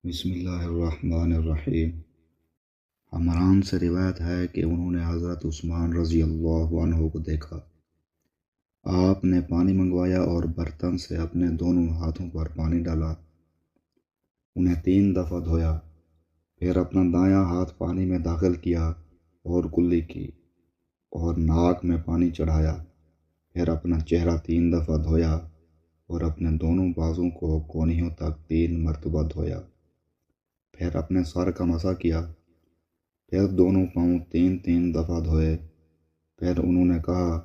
بسم اللہ الرحمن الرحیم۔ عمران سے روایت ہے کہ انہوں نے حضرت عثمان رضی اللہ عنہ کو دیکھا۔ آپ نے پانی منگوایا اور برتن سے اپنے دونوں ہاتھوں پر پانی ڈالا، انہیں 3 دفعہ دھویا، پھر اپنا دایاں ہاتھ پانی میں داخل کیا اور کلی کی اور ناک میں پانی چڑھایا، پھر اپنا چہرہ 3 دفعہ دھویا اور اپنے دونوں بازوں کو کونیوں تک 3 مرتبہ دھویا، پھر اپنے سر کا مسح کیا، پھر دونوں پاؤں 3 دفعہ دھوئے۔ پھر انہوں نے کہا،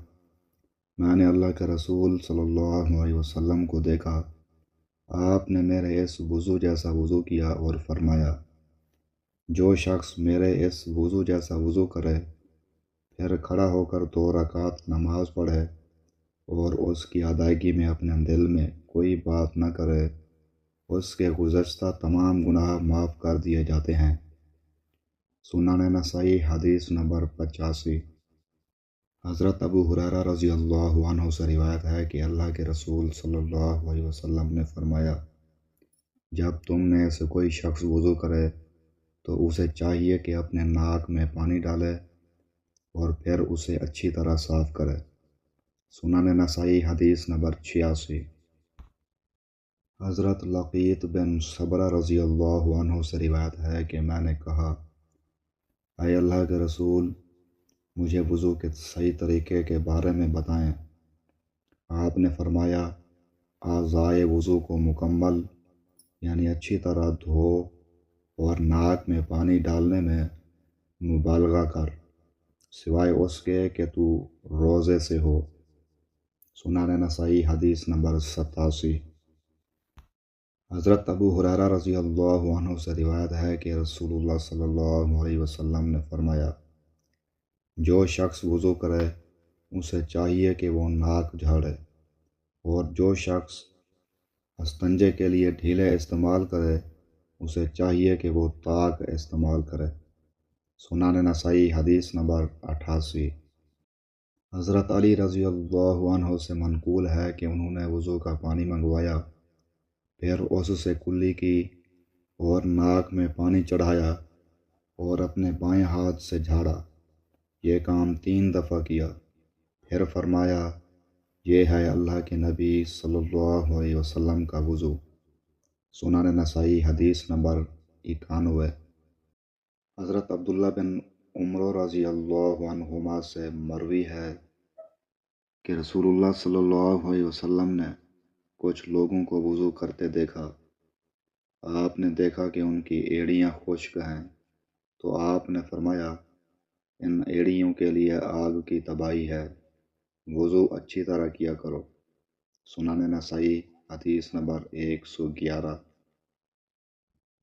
میں نے اللہ کے رسول صلی اللہ علیہ وسلم کو دیکھا، آپ نے میرے اس وضو جیسا وضو کیا اور فرمایا، جو شخص میرے اس وضو جیسا وضو کرے، پھر کھڑا ہو کر 2 رکعت نماز پڑھے اور اس کی ادائیگی میں اپنے دل میں کوئی بات نہ کرے، اس کے گزشتہ تمام گناہ معاف کر دیے جاتے ہیں۔ سنن نسائی حدیث نمبر 85۔ حضرت ابو ہریرہ رضی اللہ عنہ سے روایت ہے کہ اللہ کے رسول صلی اللہ علیہ وسلم نے فرمایا، جب تم میں سے کوئی شخص وضو کرے تو اسے چاہیے کہ اپنے ناک میں پانی ڈالے اور پھر اسے اچھی طرح صاف کرے۔ سنن نسائی حدیث نمبر 86۔ حضرت لقیط بن صبرہ رضی اللہ عنہ سے روایت ہے کہ میں نے کہا، اے اللہ کے رسول، مجھے وضو کے صحیح طریقے کے بارے میں بتائیں۔ آپ نے فرمایا، اعضائے وضو کو مکمل یعنی اچھی طرح دھو اور ناک میں پانی ڈالنے میں مبالغہ کر، سوائے اس کے کہ تو روزے سے ہو۔ سنن نسائی حدیث نمبر 87۔ حضرت ابو ہریرہ رضی اللہ عنہ سے روایت ہے کہ رسول اللہ صلی اللہ علیہ وسلم نے فرمایا، جو شخص وضو کرے اسے چاہیے کہ وہ ناک جھاڑے، اور جو شخص استنجے کے لیے ڈھیلے استعمال کرے اسے چاہیے کہ وہ طاق استعمال کرے۔ سنن نسائی حدیث نمبر 88۔ حضرت علی رضی اللہ عنہ سے منقول ہے کہ انہوں نے وضو کا پانی منگوایا، پھر اس سے کلی کی اور ناک میں پانی چڑھایا اور اپنے بائیں ہاتھ سے جھاڑا، یہ کام 3 دفعہ کیا، پھر فرمایا، یہ ہے اللہ کے نبی صلی اللہ علیہ وسلم کا وضو۔ سنن نسائی حدیث نمبر 91۔ حضرت عبداللہ بن عمر رضی اللہ عنہما سے مروی ہے کہ رسول اللہ صلی اللہ علیہ وسلم نے کچھ لوگوں کو وضو کرتے دیکھا۔ آپ نے دیکھا کہ ان کی ایڑیاں خشک ہیں، تو آپ نے فرمایا، ان ایڑیوں کے لیے آگ کی تباہی ہے، وضو اچھی طرح کیا کرو۔ سنن نسائی حدیث نمبر 111۔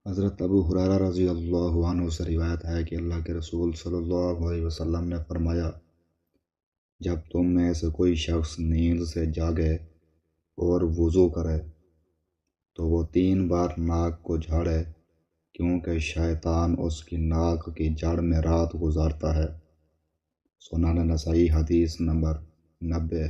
حضرت ابو ہریرہ رضی اللہ عنہ سے روایت ہے کہ اللہ کے رسول صلی اللہ علیہ وسلم نے فرمایا، جب تم میں سے کوئی شخص نیند سے جاگے اور وضو کرے تو وہ 3 بار ناک کو جھاڑے، کیونکہ شیطان اس کی ناک کی جڑ میں رات گزارتا ہے۔ سنن نسائی حدیث نمبر 90۔